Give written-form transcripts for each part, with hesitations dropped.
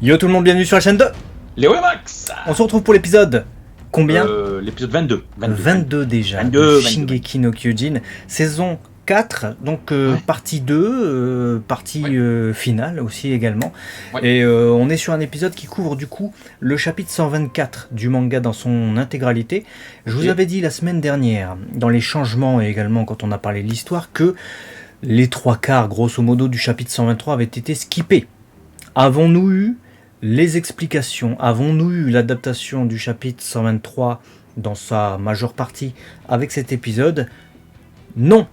Yo tout le monde, bienvenue sur la chaîne 2. Léo et Max. On se retrouve pour l'épisode combien L'épisode 22. 22 déjà. 22, Shingeki no Kyojin, saison 4, donc partie 2, partie finale aussi également. Ouais. Et on est sur un épisode qui couvre du coup le chapitre 124 du manga dans son intégralité. Je vous avais dit la semaine dernière, dans les changements et également quand on a parlé de l'histoire, que les 3/4 grosso modo du chapitre 123 avaient été skippés. Avons-nous eu les explications? Avons-nous eu l'adaptation du chapitre 123 dans sa majeure partie avec cet épisode? Non.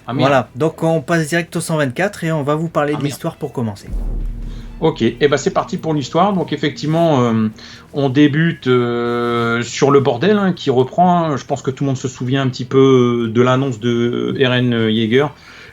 Voilà, donc on passe direct au 124 et on va vous parler de l'histoire pour commencer. Ok, et ben c'est parti pour l'histoire. Donc effectivement, on débute sur le bordel qui reprend. Je pense que tout le monde se souvient un petit peu de l'annonce de Eren Yeager,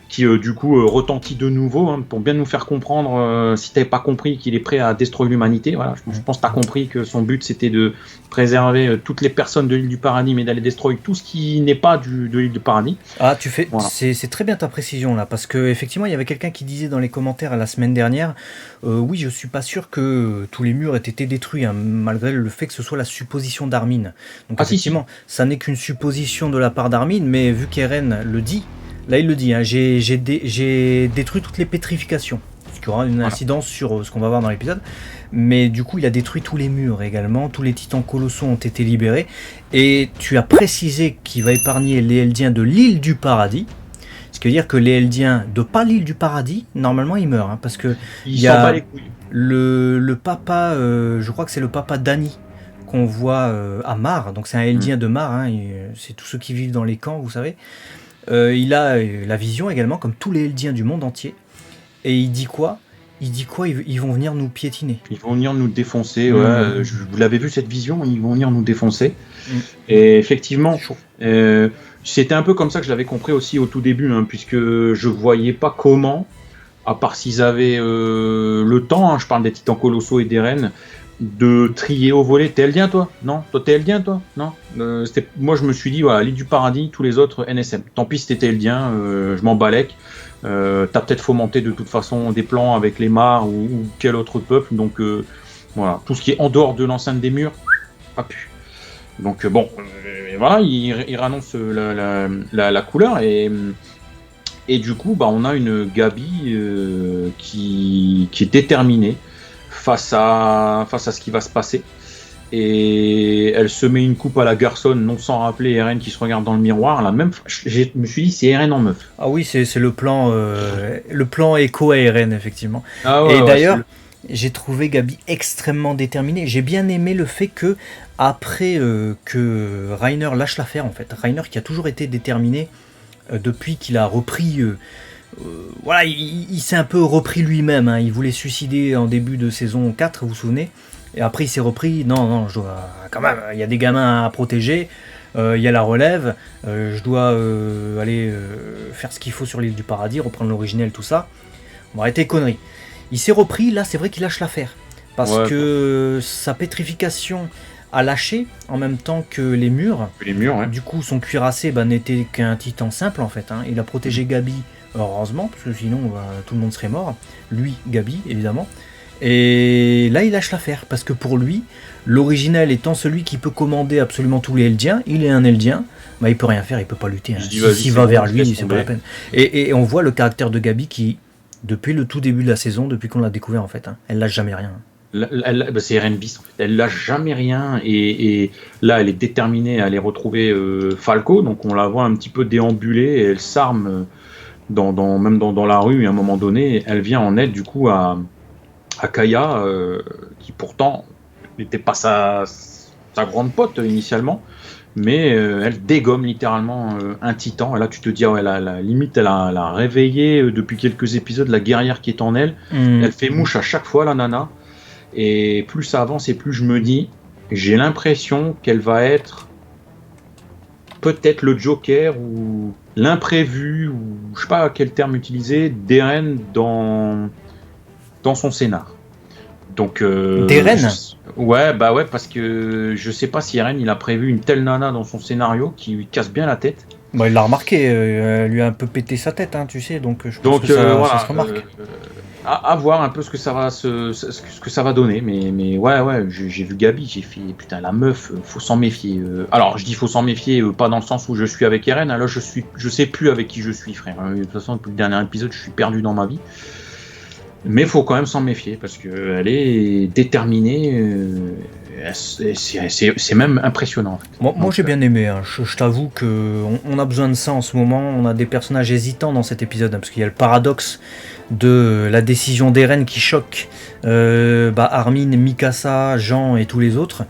qui du coup retentit de nouveau pour bien nous faire comprendre, si t'avais pas compris, qu'il est prêt à détruire l'humanité. Voilà, je pense que t'as compris que son but c'était de préserver toutes les personnes de l'île du paradis, mais d'aller détruire tout ce qui n'est pas de l'île du paradis. Ah, tu fais, voilà. C'est très bien ta précision là, parce que effectivement il y avait quelqu'un qui disait dans les commentaires la semaine dernière, oui je suis pas sûr que tous les murs aient été détruits, malgré le fait que ce soit la supposition d'Armin. Donc effectivement, ça n'est qu'une supposition de la part d'Armin, mais vu qu'Eren le dit. Là, il le dit, j'ai détruit toutes les pétrifications, ce qui aura une incidence sur ce qu'on va voir dans l'épisode. Mais du coup, il a détruit tous les murs également, tous les titans colossaux ont été libérés. Et tu as précisé qu'il va épargner les Eldiens de l'île du paradis. Ce qui veut dire que les Eldiens de pas l'île du paradis, normalement, ils meurent. Parce que il y a le papa, je crois que c'est le papa Dany, qu'on voit à Mar. Donc c'est un Eldien de Mar, c'est tous ceux qui vivent dans les camps, vous savez. Il a la vision également, comme tous les Eldiens du monde entier. Et il dit quoi? Ils vont venir nous piétiner. Ils vont venir nous défoncer. Ouais. Vous l'avez vu cette vision? Ils vont venir nous défoncer. Et effectivement, c'était un peu comme ça que je l'avais compris aussi au tout début, puisque je voyais pas comment, à part s'ils avaient le temps, je parle des titans colossaux et des reines, de trier au volet. T'es Eldien toi? Non. Toi t'es Eldien toi? Non. Moi je me suis dit voilà, l'île du paradis, tous les autres NSM. Tant pis si t'étais Eldien, je m'en balèque. T'as peut-être fomenté de toute façon des plans avec les Mars ou quel autre peuple. Donc voilà, tout ce qui est en dehors de l'enceinte des murs, pas pu. Donc bon, voilà, il annonce la couleur et du coup on a une Gabi qui est déterminée face à ce qui va se passer, et elle se met une coupe à la garçonne, non sans rappeler Eren qui se regarde dans le miroir. Là même, je me suis dit c'est Eren en meuf. Ah oui, c'est le plan écho à Eren effectivement. Et d'ailleurs, j'ai trouvé Gabi extrêmement déterminée. J'ai bien aimé le fait que après que Reiner lâche l'affaire, en fait, Reiner qui a toujours été déterminé depuis qu'il a repris. Voilà, il s'est un peu repris lui-même, il voulait se suicider en début de saison 4, vous vous souvenez, et après il s'est repris, non, je dois, quand même, il y a des gamins à protéger, il y a la relève, je dois aller faire ce qu'il faut sur l'île du paradis, reprendre l'originel, tout ça. Bon, arrêtez les conneries. Il s'est repris, là c'est vrai qu'il lâche l'affaire, parce que sa pétrification a lâché en même temps que les murs. Du coup son cuirassé n'était qu'un titan simple en fait, il a protégé Gabi. Heureusement, parce que sinon tout le monde serait mort. Lui, Gabi, évidemment. Et là, il lâche l'affaire, parce que pour lui, l'original étant celui qui peut commander absolument tous les Eldiens, il est un Eldien, il peut rien faire, il peut pas lutter. S'il va vers lui, c'est pas la peine. Et on voit le caractère de Gabi qui, depuis le tout début de la saison, depuis qu'on l'a découvert en fait, elle lâche jamais rien. C'est Eren Beast en fait. Elle lâche jamais rien, et là elle est déterminée à aller retrouver Falco, donc on la voit un petit peu déambuler, et elle s'arme même dans la rue, à un moment donné, elle vient en aide du coup à Kaya, qui pourtant n'était pas sa grande pote initialement, mais elle dégomme littéralement un titan. Et là tu te dis limite elle a réveillé depuis quelques épisodes la guerrière qui est en elle. Elle fait mouche à chaque fois, la nana, et plus ça avance et plus je me dis, j'ai l'impression qu'elle va être peut-être le Joker ou l'imprévu, ou je sais pas quel terme utiliser, d'Eren dans son scénar. Donc d'Eren ouais, parce que je sais pas si Eren il a prévu une telle nana dans son scénario qui lui casse bien la tête. Il l'a remarqué, elle lui a un peu pété sa tête, tu sais, donc je pense que ça se remarque. À voir un peu ce que ça va donner, mais ouais, j'ai vu Gabi, j'ai fait putain la meuf, faut s'en méfier. Alors je dis faut s'en méfier, pas dans le sens où je suis avec Eren, alors je sais plus avec qui je suis, frère. De toute façon depuis le dernier épisode, je suis perdu dans ma vie. Mais faut quand même s'en méfier parce que elle est déterminée, c'est même impressionnant. En fait. Moi j'ai bien aimé, hein. Je t'avoue que on a besoin de ça en ce moment. On a des personnages hésitants dans cet épisode, hein, parce qu'il y a le paradoxe de la décision d'Eren qui choque Armin, Mikasa, Jean et tous les autres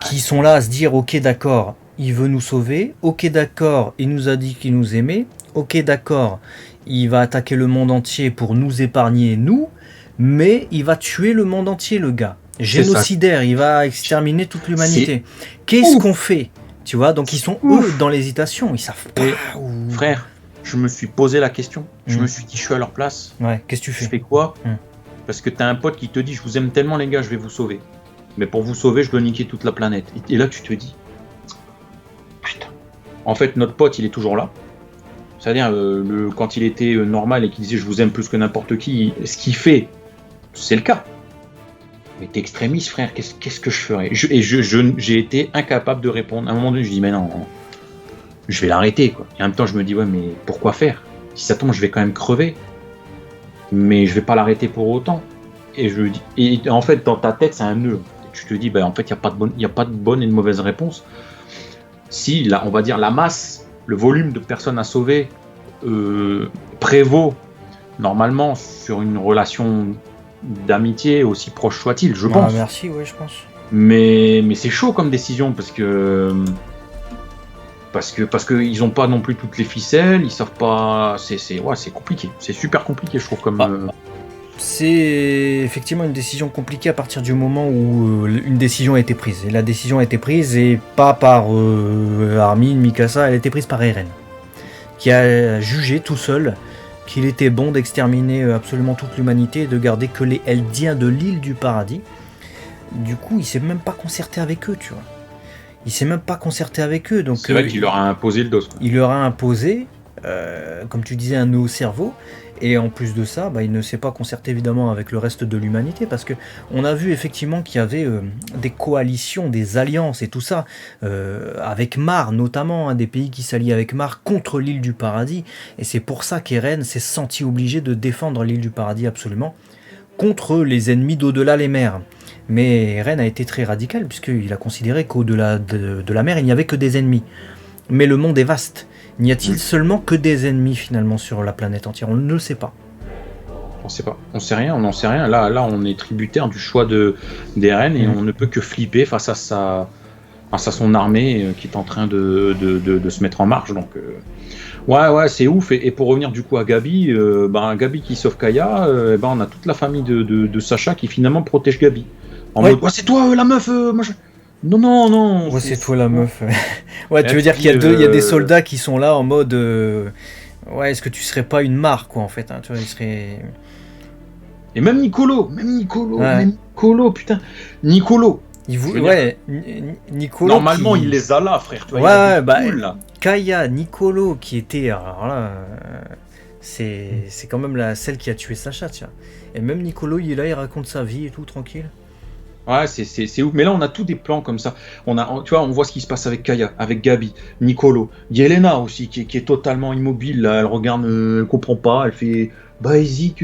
qui sont là à se dire ok d'accord, il veut nous sauver, ok d'accord, il nous a dit qu'il nous aimait, ok d'accord, il va attaquer le monde entier pour nous épargner nous, mais il va tuer le monde entier le gars. Génocidaire, il va exterminer toute l'humanité. Qu'est-ce qu'on fait? Tu vois, donc ils sont eux dans l'hésitation, ils savent pas. Frère, je me suis posé la question. Je me suis dit, je suis à leur place. Ouais, qu'est-ce que tu fais? Je fais quoi? Parce que t'as un pote qui te dit, je vous aime tellement les gars, je vais vous sauver. Mais pour vous sauver, je dois niquer toute la planète. Et là, tu te dis, putain. En fait, notre pote, il est toujours là. C'est-à-dire, quand il était normal et qu'il disait, je vous aime plus que n'importe qui, ce qu'il fait, c'est le cas. Mais t'es extrémiste, frère, qu'est-ce que je ferais? J'ai été incapable de répondre. À un moment donné, je dis, mais non, je vais l'arrêter, quoi. Et en même temps, je me dis, ouais, mais pourquoi faire? Si ça tombe, je vais quand même crever. Mais je vais pas l'arrêter pour autant. Et en fait, dans ta tête, c'est un nœud. Tu te dis, en fait, il n'y a pas de bonne et de mauvaise réponse. Si, là, on va dire, la masse, le volume de personnes à sauver prévaut normalement sur une relation d'amitié, aussi proche soit-il, je pense. Merci, oui, je pense. Mais c'est chaud comme décision parce que ils ont pas non plus toutes les ficelles, ils savent pas, c'est compliqué, c'est super compliqué, je trouve comme. C'est effectivement une décision compliquée à partir du moment où une décision a été prise. Et la décision a été prise et pas par Armin, Mikasa, elle a été prise par Eren, qui a jugé tout seul qu'il était bon d'exterminer absolument toute l'humanité et de garder que les Eldiens de l'île du paradis. Du coup, il s'est même pas concerté avec eux, tu vois. Il s'est même pas concerté avec eux. Donc, c'est vrai qu'il leur a imposé le dos. Quoi. Il leur a imposé, comme tu disais, un nœud au cerveau. Et en plus de ça, il ne s'est pas concerté évidemment avec le reste de l'humanité, parce que on a vu effectivement qu'il y avait des coalitions, des alliances et tout ça, avec Mar notamment, des pays qui s'allient avec Mar contre l'île du paradis. Et c'est pour ça qu'Eren s'est senti obligé de défendre l'île du paradis absolument, contre les ennemis d'au-delà les mers. Mais Eren a été très radical, puisqu'il a considéré qu'au-delà de la mer, il n'y avait que des ennemis. Mais le monde est vaste. N'y a-t-il seulement que des ennemis finalement sur la planète entière? On ne le sait pas. On sait pas. On sait rien, on n'en sait rien. Là, on est tributaire du choix d'Eren et on ne peut que flipper face à son armée qui est en train de se mettre en marche. Donc, ouais, c'est ouf. Et pour revenir du coup à Gabi, Gabi qui sauve Kaya, on a toute la famille de Sacha qui finalement protège Gabi. En mode, c'est toi la meuf, Non. Ouais, c'est toi la meuf. Ouais, tu veux dire qu'il y a des soldats qui sont là en mode. Ouais, est-ce que tu serais pas une marque, quoi, en fait, hein, tu vois, il serait. Et même Nicolo, putain. Nicolo. Nicolo. Normalement, il les a là, frère. Tu vois, là. Kaya, Nicolo, qui était. Alors là. C'est quand même celle qui a tué Sacha, tiens. Et même Nicolo, il est là, il raconte sa vie et tout, tranquille. Ouais, c'est ouf. Mais là, on a tous des plans comme ça. Tu vois, on voit ce qui se passe avec Kaya, avec Gabi, Nicolo. Yelena aussi, qui est totalement immobile. Là. Elle regarde, elle comprend pas. Elle fait Zik.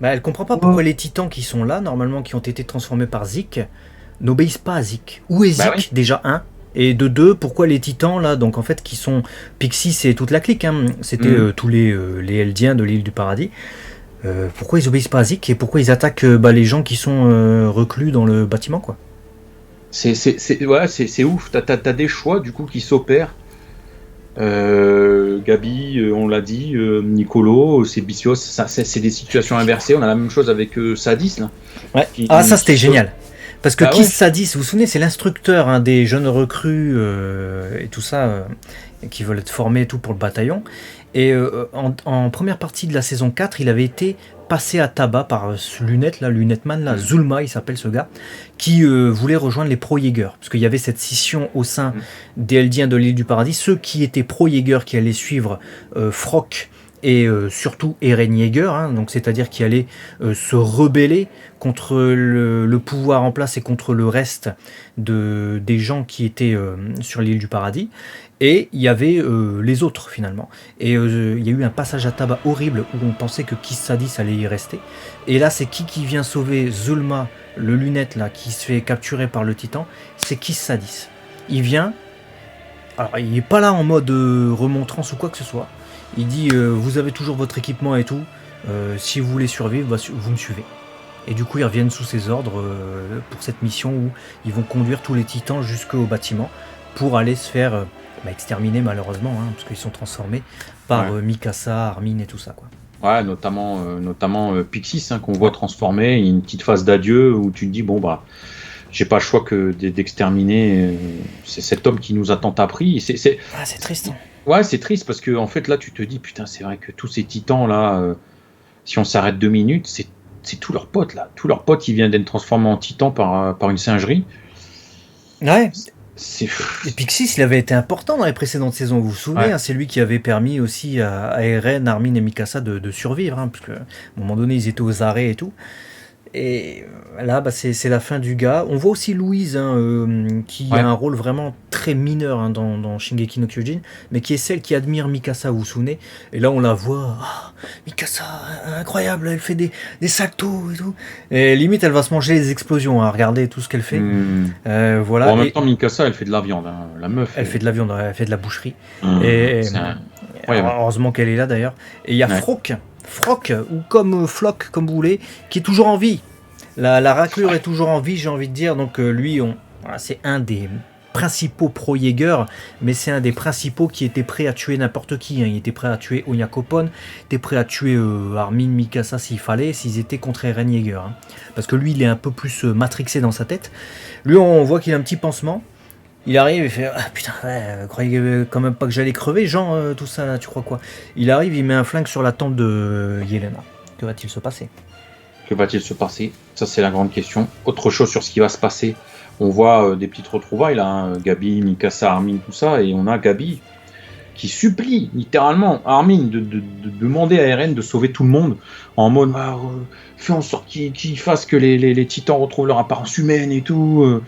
Elle comprend pas pourquoi les titans qui sont là, normalement, qui ont été transformés par Zik, n'obéissent pas à Zik. Où est Zik, déjà, un? Et de deux, pourquoi les titans, là, donc en fait, qui sont Pixis et toute la clique, hein, c'était tous les Eldiens de l'île du paradis. Pourquoi ils obéissent pas à Zik et pourquoi ils attaquent les gens qui sont reclus dans le bâtiment, quoi. C'est ouf, t'as des choix du coup qui s'opèrent. Gabi, on l'a dit, Nicolo, c'est Bicios, c'est des situations inversées. On a la même chose avec Sadis là. Ouais. Ça c'était génial. Parce que Sadis, vous vous souvenez, c'est l'instructeur des jeunes recrues et tout ça qui veulent être formés et tout pour le bataillon. Et en première partie de la saison 4, il avait été passé à tabac par Lunetman, Zulma, il s'appelle ce gars, qui voulait rejoindre les pro-Jaeger. Parce qu'il y avait cette scission au sein des Eldiens de l'île du paradis. Ceux qui étaient pro-Jaeger, qui allaient suivre Frock et surtout Eren Yeager, donc c'est-à-dire qui allait se rebeller contre le pouvoir en place et contre le reste des gens qui étaient sur l'île du paradis. Et il y avait les autres finalement. Et il y a eu un passage à tabac horrible où on pensait que Kiss Sadis allait y rester. Et là, c'est qui vient sauver Zulma, le lunette là, qui se fait capturer par le titan. C'est Kiss Sadis. Il vient. Alors, il n'est pas là en mode remontrance ou quoi que ce soit. Il dit vous avez toujours votre équipement et tout. Si vous voulez survivre, vous me suivez. Et du coup, ils reviennent sous ses ordres pour cette mission où ils vont conduire tous les titans jusqu'au bâtiment pour aller se faire exterminer malheureusement, parce qu'ils sont transformés par Mikasa, Armin et tout ça, quoi. Ouais, notamment Pixis qu'on voit transformer. Il y a une petite phase d'adieu où tu te dis j'ai pas le choix que d'exterminer. C'est cet homme qui nous a tant appris. C'est triste. Ouais, c'est triste parce que en fait là, tu te dis putain, c'est vrai que tous ces titans là, si on s'arrête 2 minutes, c'est tous leurs potes là, tous leurs potes qui viennent d'être transformés en titans par une singerie. Ouais. Et Pixis, il avait été important dans les précédentes saisons, vous vous souvenez, c'est lui qui avait permis aussi à Eren, Armin et Mikasa de survivre, parce qu'à un moment donné, ils étaient aux arrêts et tout. Et là, c'est la fin du gars. On voit aussi Louise, qui a un rôle vraiment très mineur dans Shingeki no Kyojin, mais qui est celle qui admire Mikasa, vous vous souvenez. Et là, on la voit, Mikasa, incroyable, elle fait des saltos et tout. Et limite, elle va se manger les explosions, regardez tout ce qu'elle fait. Voilà. Bon, en même temps, Mikasa, elle fait de la viande, la meuf. Elle fait de la viande, elle fait de la boucherie. Et heureusement qu'elle est là d'ailleurs. Et il y a Froc, ou comme Flock, comme vous voulez, qui est toujours en vie. La raclure est toujours en vie, j'ai envie de dire. Donc lui, c'est un des principaux pro-Jäger, mais c'est un des principaux qui était prêt à tuer n'importe qui. Il était prêt à tuer Onyakopon, était prêt à tuer Armin, Mikasa s'il fallait, s'ils étaient contre Eren Yeager. Parce que lui, il est un peu plus matrixé dans sa tête. Lui, on voit qu'il a un petit pansement. Il arrive et fait putain, croyez quand même pas que j'allais crever, Jean, tout ça là, tu crois quoi? Il arrive, il met un flingue sur la tempe de Yelena. Que va-t-il se passer? Que va-t-il se passer? Ça, c'est la grande question. Autre chose sur ce qui va se passer, on voit des petites retrouvailles là, Gabi, Mikasa, Armin, tout ça, et on a Gabi qui supplie littéralement Armin de demander à Eren de sauver tout le monde en mode fais en sorte qu'il fasse que les titans retrouvent leur apparence humaine et tout.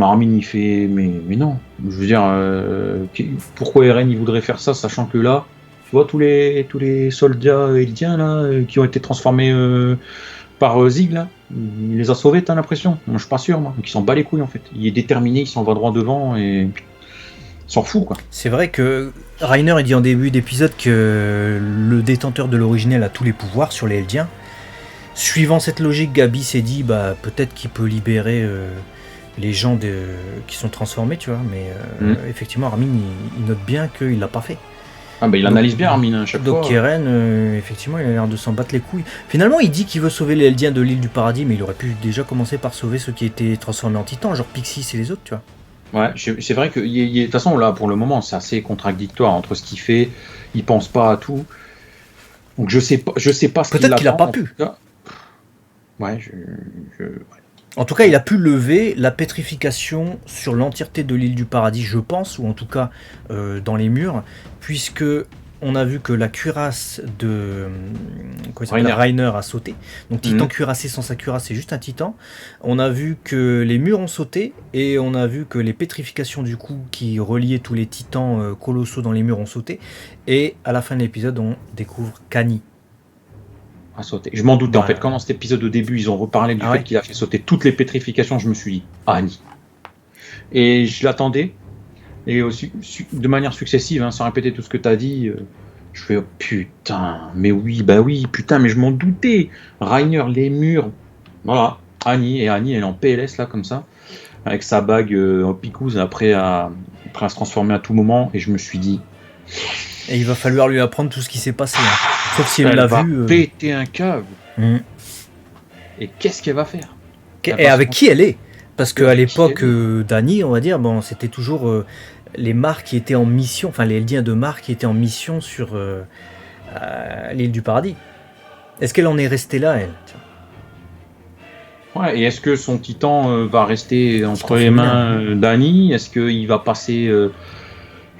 Armin il fait mais non, je veux dire pourquoi Eren il voudrait faire ça sachant que là tu vois tous les soldats eldiens là qui ont été transformés par Zig là, il les a sauvés, t'as l'impression? Moi je suis pas sûr, moi, donc il s'en bat les couilles en fait, il est déterminé, il s'en va droit devant et il s'en fout quoi. C'est vrai que Reiner il dit en début d'épisode que le détenteur de l'originel a tous les pouvoirs sur les Eldiens. Suivant cette logique, Gabi s'est dit peut-être qu'il peut libérer les gens qui sont transformés, tu vois, mais effectivement Armin il note bien qu'il l'a pas fait. Il analyse bien Armin à chaque fois. Donc Eren, effectivement, il a l'air de s'en battre les couilles. Finalement, il dit qu'il veut sauver les Eldiens de l'île du paradis, mais il aurait pu déjà commencer par sauver ceux qui étaient transformés en titans, genre Pixis et les autres, tu vois. Ouais, c'est vrai que de toute façon là pour le moment c'est assez contradictoire entre ce qu'il fait, il pense pas à tout. Donc je sais pas ce peut-être qu'il a pas pu. Ouais, En tout cas, il a pu lever la pétrification sur l'entièreté de l'île du paradis, je pense, ou en tout cas dans les murs, puisque on a vu que la cuirasse de Reiner a sauté. Donc titan cuirassé sans sa cuirasse, c'est juste un titan. On a vu que les murs ont sauté, et on a vu que les pétrifications du coup qui reliaient tous les titans colossaux dans les murs ont sauté. Et à la fin de l'épisode, on découvre Kani. Sauter. Je m'en doutais en fait, quand dans cet épisode au début ils ont reparlé du fait qu'il a fait sauter toutes les pétrifications, je me suis dit Annie. Et je l'attendais, et aussi de manière successive, sans répéter tout ce que tu as dit, je fais putain, mais oui, putain, mais je m'en doutais. Reiner, les murs, voilà, Annie elle est en PLS là comme ça, avec sa bague en picouse, après à se transformer à tout moment, et je me suis dit. Et il va falloir lui apprendre tout ce qui s'est passé. Sauf si elle l'a vu. Elle va péter un câble. Et qu'est-ce qu'elle va faire? Et avec qui elle est? Parce qu'à l'époque d'Annie, on va dire, c'était toujours les Mark qui étaient en mission, enfin les Eldiens de Mark qui étaient en mission sur l'île du paradis. Est-ce qu'elle en est restée là, elle? Ouais, et est-ce que son titan va rester entre les mains d'Annie? Est-ce qu'il va passer...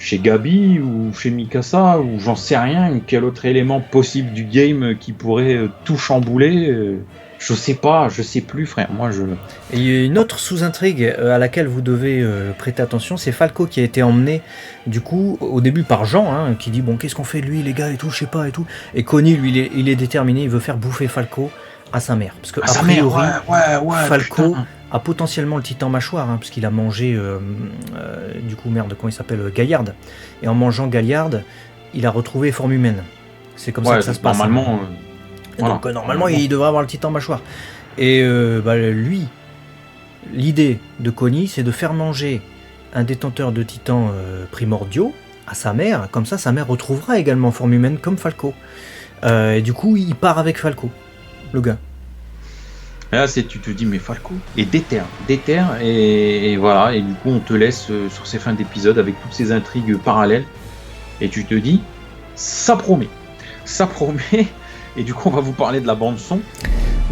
chez Gabi ou chez Mikasa, ou j'en sais rien, quel autre élément possible du game qui pourrait tout chambouler. Je sais plus, frère. Et il y a une autre sous-intrigue à laquelle vous devez prêter attention, c'est Falco qui a été emmené, du coup, au début par Jean, qui dit bon, qu'est-ce qu'on fait lui, les gars, et tout, je sais pas, et tout. Et Connie, lui, il est déterminé, il veut faire bouffer Falco à sa mère. Parce que, a priori, Falco a potentiellement le titan mâchoire, parce qu'il a mangé, du coup, comment il s'appelle, Gaillard. Et en mangeant Gaillard, il a retrouvé forme humaine. C'est comme ça que ça se passe. Normalement. Donc normalement il devrait avoir le titan mâchoire. Et lui, l'idée de Connie, c'est de faire manger un détenteur de titans primordiaux à sa mère, comme ça sa mère retrouvera également forme humaine comme Falco. Et du coup il part avec Falco, le gars. Et là tu te dis mais Falco et déterre et voilà, et du coup on te laisse sur ces fins d'épisode avec toutes ces intrigues parallèles et tu te dis ça promet. Et du coup, on va vous parler de la bande-son.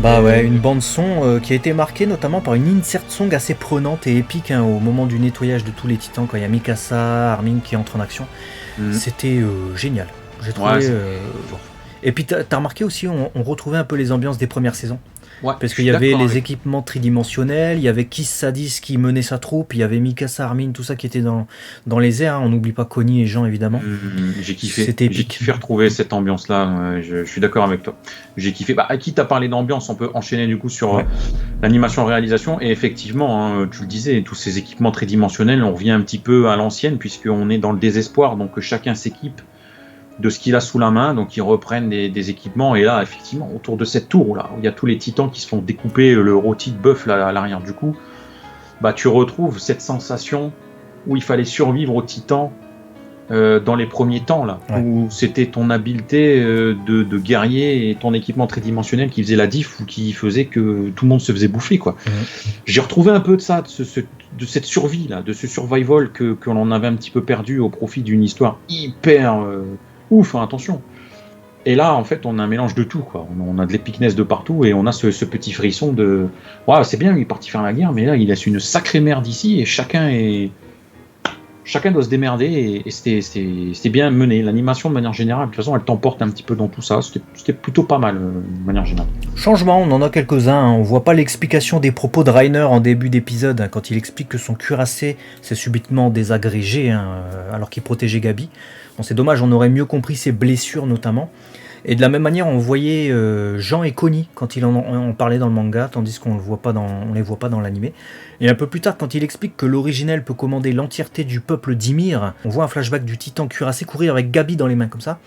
Une bande-son qui a été marquée notamment par une insert song assez prenante et épique au moment du nettoyage de tous les titans, quand il y a Mikasa, Armin qui entre en action. C'était génial. J'ai trouvé. Et puis, t'as remarqué aussi, on retrouvait un peu les ambiances des premières saisons. Ouais, parce qu'il y avait les équipements tridimensionnels, il y avait Kiss Sadis qui menait sa troupe, il y avait Mikasa, Armin, tout ça qui était dans les airs. On n'oublie pas Connie et Jean évidemment. J'ai kiffé. C'était épique. J'ai kiffé retrouver cette ambiance-là. Je suis d'accord avec toi. J'ai kiffé. Quitte à parler d'ambiance, on peut enchaîner du coup sur l'animation-réalisation. Et effectivement, tu le disais, tous ces équipements tridimensionnels, on revient un petit peu à l'ancienne puisqu'on est dans le désespoir. Donc chacun s'équipe de ce qu'il a sous la main, donc ils reprennent des équipements, et là effectivement autour de cette tour là où il y a tous les titans qui se font découper le rôti de bœuf là, à l'arrière du cou, tu retrouves cette sensation où il fallait survivre aux titans dans les premiers temps là, où c'était ton habileté de guerrier et ton équipement tridimensionnel qui faisait la diff ou qui faisait que tout le monde se faisait bouffer quoi. J'ai retrouvé un peu de ça, de cette survie là, de ce survival que l'on avait un petit peu perdu au profit d'une histoire hyper ouf, attention. Et là, en fait, on a un mélange de tout, quoi. On a de l'épicness de partout et on a ce petit frisson de c'est bien, il est parti faire la guerre, mais là, il laisse une sacrée merde ici et chacun doit se démerder et c'était bien mené. L'animation, de manière générale, de toute façon, elle t'emporte un petit peu dans tout ça. C'était plutôt pas mal, de manière générale. Changement, on en a quelques-uns. On voit pas l'explication des propos de Reiner en début d'épisode, quand il explique que son cuirassé s'est subitement désagrégé alors qu'il protégeait Gabi. Bon, c'est dommage, on aurait mieux compris ses blessures notamment. Et de la même manière, on voyait Jean et Connie quand il en parlait dans le manga, tandis qu'on les voit pas dans l'animé. Et un peu plus tard, quand il explique que l'originel peut commander l'entièreté du peuple d'Ymir, on voit un flashback du titan cuirassé courir avec Gabi dans les mains comme ça.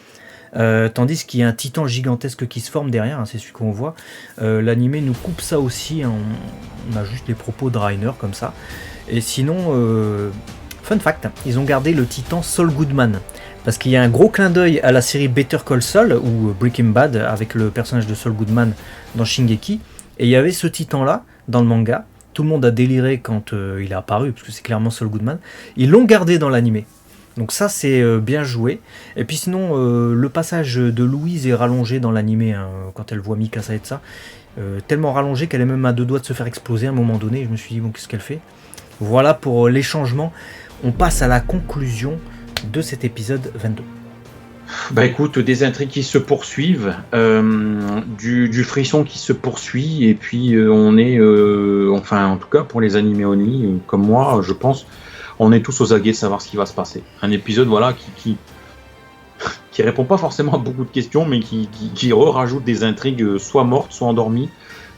Tandis qu'il y a un titan gigantesque qui se forme derrière, c'est celui qu'on voit. L'animé nous coupe ça aussi, on a juste les propos de Reiner comme ça. Et sinon, fun fact, ils ont gardé le titan Saul Goodman. Parce qu'il y a un gros clin d'œil à la série Better Call Saul ou Breaking Bad avec le personnage de Saul Goodman dans Shingeki. Et il y avait ce titan-là dans le manga. Tout le monde a déliré quand il est apparu, parce que c'est clairement Saul Goodman. Ils l'ont gardé dans l'animé. Donc ça, c'est bien joué. Et puis sinon, le passage de Louise est rallongé dans l'animé, quand elle voit Mikasa et de ça. Tellement rallongé qu'elle est même à deux doigts de se faire exploser à un moment donné. Je me suis dit, bon, qu'est-ce qu'elle fait ? Voilà pour les changements. On passe à la conclusion de cet épisode 22. Écoute, des intrigues qui se poursuivent, du frisson qui se poursuit, et puis on est, en tout cas pour les animés only, comme moi, je pense, on est tous aux aguets de savoir ce qui va se passer. Un épisode, qui répond pas forcément à beaucoup de questions, mais qui rajoute des intrigues soit mortes, soit endormies,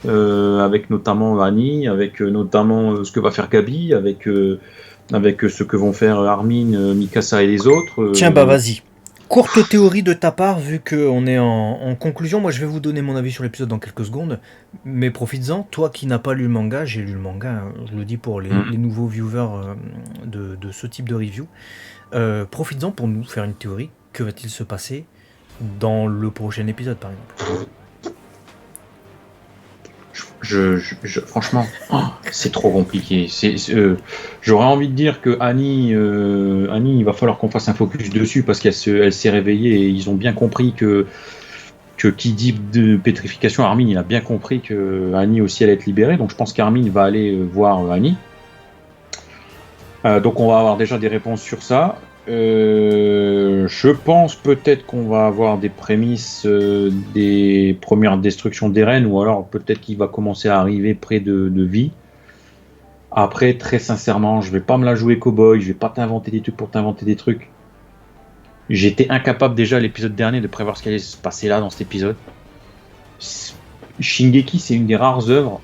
avec notamment Annie, avec notamment ce que va faire Gabi, avec ce que vont faire Armin, Mikasa et les autres. Tiens, vas-y. Courte théorie de ta part, vu qu'on est en conclusion. Moi, je vais vous donner mon avis sur l'épisode dans quelques secondes. Mais profites-en. Toi qui n'as pas lu le manga, j'ai lu le manga. Je le dis pour les nouveaux viewers de ce type de review. Profites-en pour nous faire une théorie. Que va-t-il se passer dans le prochain épisode, par exemple ? Franchement, c'est trop compliqué. J'aurais envie de dire que Annie, il va falloir qu'on fasse un focus dessus parce qu'elle s'est réveillée et ils ont bien compris que qui dit de pétrification, Armin, il a bien compris que Annie aussi allait être libérée. Donc je pense qu'Armin va aller voir Annie. Donc on va avoir déjà des réponses sur ça. Je pense peut-être qu'on va avoir des prémices des premières destructions d'Eren, ou alors peut-être qu'il va commencer à arriver près de vie. Après, très sincèrement, je vais pas me la jouer cow-boy, je vais pas t'inventer des trucs pour t'inventer des trucs. J'étais incapable déjà l'épisode dernier de prévoir ce qui allait se passer là dans cet épisode. Shingeki, c'est une des rares œuvres.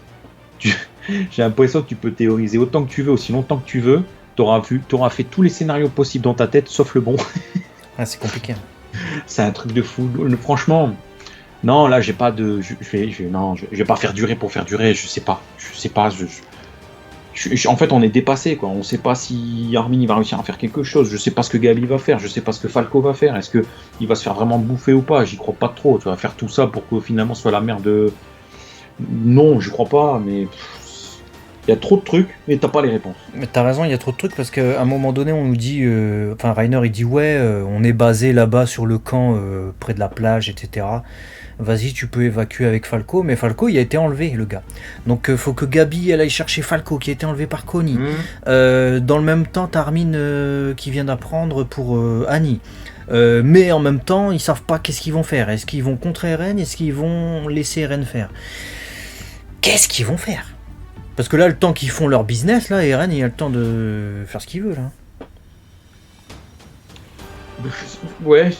J'ai l'impression que tu peux théoriser autant que tu veux, aussi longtemps que tu veux. T'auras fait tous les scénarios possibles dans ta tête, sauf le bon. Ah, c'est compliqué. C'est un truc de fou. Franchement, non, là, j'ai pas de. Je vais pas faire durer pour faire durer. Je sais pas. En fait, on est dépassé, quoi. On sait pas si Armin il va réussir à faire quelque chose. Je sais pas ce que Gabi va faire. Je sais pas ce que Falco va faire. Est-ce que il va se faire vraiment bouffer ou pas? J'y crois pas trop. Tu vas faire tout ça pour que finalement ce soit la merde. Non, je crois pas. Mais il y a trop de trucs, mais t'as pas les réponses. Mais t'as raison, il y a trop de trucs parce qu'à un moment donné, on nous dit, enfin Reiner il dit ouais, on est basé là-bas sur le camp près de la plage, etc. Vas-y, tu peux évacuer avec Falco, mais Falco il a été enlevé, le gars. Donc faut que Gabi elle aille chercher Falco qui a été enlevé par Connie. Dans le même temps, t'as Armin qui vient d'apprendre pour Annie. Mais en même temps, ils savent pas qu'est-ce qu'ils vont faire. Est-ce qu'ils vont contrer Eren? Est-ce qu'ils vont laisser Eren faire? Qu'est-ce qu'ils vont faire? Parce que là, le temps qu'ils font leur business, là, Eren, il a le temps de faire ce qu'il veut, là. Ouais,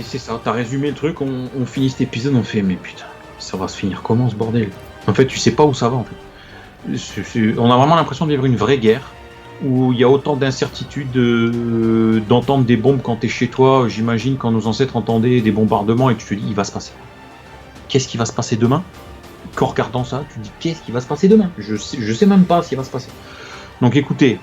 c'est ça. T'as résumé le truc. On finit cet épisode, on fait, mais putain, ça va se finir comment ce bordel? En fait, tu sais pas où ça va, en fait. On a vraiment l'impression de vivre une vraie guerre où il y a autant d'incertitudes d'entendre des bombes quand t'es chez toi. J'imagine quand nos ancêtres entendaient des bombardements et tu te dis, il va se passer. Qu'est-ce qui va se passer demain? Qu'en regardant ça, tu te dis qu'est-ce qui va se passer demain? Je sais même pas ce qui va se passer. Donc écoutez,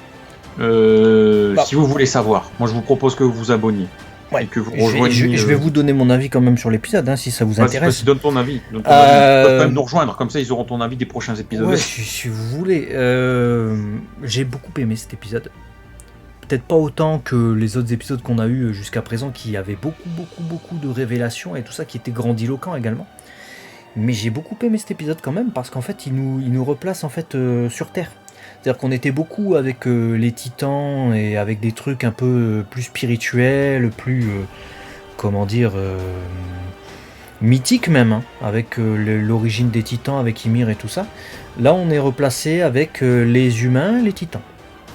si vous voulez savoir, moi je vous propose que vous vous abonniez. Ouais. Et que vous rejoigniez. Je vais vous donner mon avis quand même sur l'épisode, si ça vous intéresse. Donne ton avis. Ils peuvent quand même nous rejoindre, comme ça ils auront ton avis des prochains épisodes. Ouais, si vous voulez. J'ai beaucoup aimé cet épisode. Peut-être pas autant que les autres épisodes qu'on a eu jusqu'à présent, qui avaient beaucoup de révélations et tout ça, qui était grandiloquent également. Mais j'ai beaucoup aimé cet épisode quand même, parce qu'en fait, il nous replace en fait sur Terre. C'est-à-dire qu'on était beaucoup avec les titans et avec des trucs un peu plus spirituels, plus, mythiques même, avec l'origine des titans, avec Ymir et tout ça. Là, on est replacé avec les humains, les titans.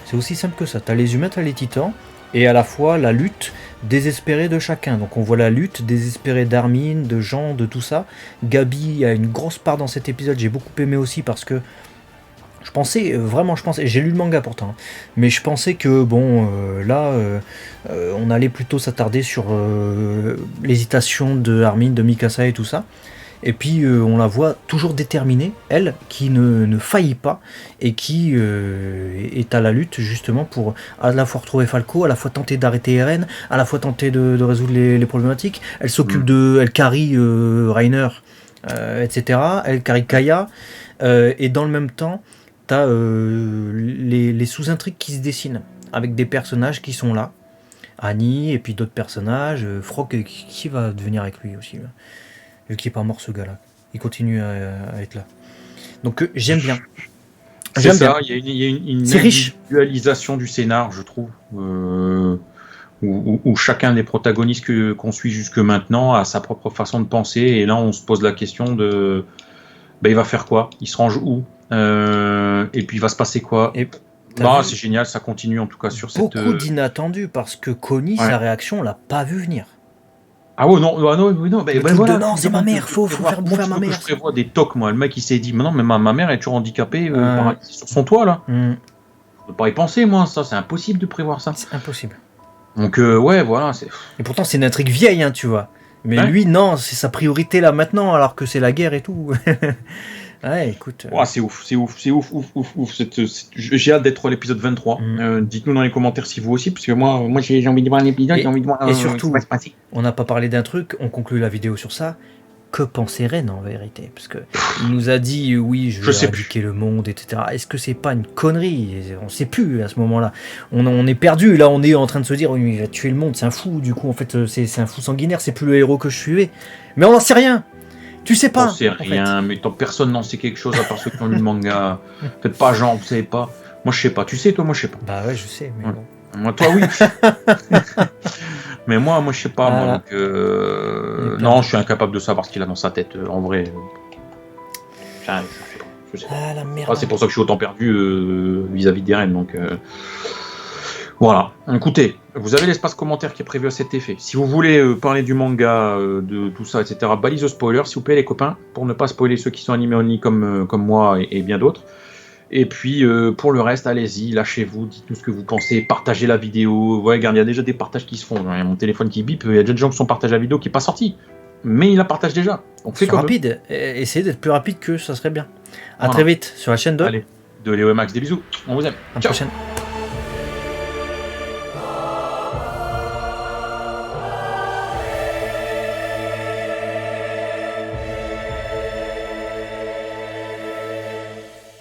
C'est aussi simple que ça. T'as les humains, t'as les titans, et à la fois la lutte désespérée de chacun. Donc on voit la lutte désespérée d'Armin, de Jean, de tout ça. Gabi a une grosse part dans cet épisode, j'ai beaucoup aimé aussi parce que je pensais, j'ai lu le manga pourtant, mais je pensais que on allait plutôt s'attarder sur l'hésitation de Armin, de Mikasa et tout ça. Et puis on la voit toujours déterminée, elle, qui ne faillit pas et qui est à la lutte justement pour à la fois retrouver Falco, à la fois tenter d'arrêter Eren, à la fois tenter de résoudre les problématiques. Elle s'occupe elle carry Reiner, etc. Elle carry Kaya, et dans le même temps, t'as les sous-intrigues qui se dessinent avec des personnages qui sont là, Annie et puis d'autres personnages, Frog qui va devenir avec lui aussi là. Vu qu'il n'est pas mort ce gars-là. Il continue à être là. Donc j'aime bien. C'est ça, il y a une individualisation du scénar, je trouve. Où chacun des protagonistes qu'on suit jusque maintenant a sa propre façon de penser. Et là, on se pose la question de... il va faire quoi? Il se range où? Et puis il va se passer quoi? C'est génial, ça continue en tout cas sur cette... Beaucoup d'inattendus, parce que Connie, sa réaction, on l'a pas vu venir. Ah ouais, non, non, c'est ma mère, faut faire bouffer à ma mère. Je prévois des tocs, moi. Le mec, il s'est dit, mais non, mais ma mère est toujours handicapée sur son toit, là. Je peux pas y penser, moi, ça, c'est impossible de prévoir ça. C'est impossible. Donc, voilà. Et pourtant, c'est une intrigue vieille, tu vois. Mais lui, non, c'est sa priorité là maintenant, alors que c'est la guerre et tout. Ouais, écoute. C'est ouf. J'ai hâte d'être à l'épisode 23. Dites-nous dans les commentaires si vous aussi, parce que moi j'ai envie de voir un épisode, j'ai envie de voir. Et surtout, on n'a pas parlé d'un truc, on conclut la vidéo sur ça. Que pensait Eren en vérité? Parce que il nous a dit oui, je vais éradiquer le monde, etc. Est-ce que c'est pas une connerie? On sait plus à ce moment-là. On est perdu. Là, on est en train de se dire oui, il va tuer le monde, c'est un fou. Du coup, en fait, c'est un fou sanguinaire. C'est plus le héros que je suivais. Mais on n'en sait rien. Tu sais pas. On sait rien, mais personne n'en sait quelque chose à part ceux qui ont lu le manga. Faites pas genre, vous savez pas. Moi je sais pas. Tu sais, toi, moi je sais pas. Bah ouais, je sais. Mais bon. Moi, toi, oui. Mais moi, je sais pas. Moi, donc, non, je suis incapable de savoir ce qu'il a dans sa tête. En vrai. Je sais pas. Ah, la merde. C'est pour ça que je suis autant perdu vis-à-vis des Rennes. Donc, voilà. Écoutez, vous avez l'espace commentaire qui est prévu à cet effet. Si vous voulez parler du manga, de tout ça, etc., balise spoiler, s'il vous plaît, les copains, pour ne pas spoiler ceux qui sont animés only comme moi et bien d'autres. Et puis, pour le reste, allez-y, lâchez-vous, dites-nous ce que vous pensez, partagez la vidéo. Ouais, regarde, il y a déjà des partages qui se font. Il y a mon téléphone qui bip, il y a déjà des gens qui sont partagés la vidéo qui n'est pas sortie. Mais il la partage déjà. Donc, c'est rapide. Essayez d'être plus rapide que ça serait bien. À très vite sur la chaîne de... Allez, de Léo et Max, des bisous. On vous aime. À la prochaine.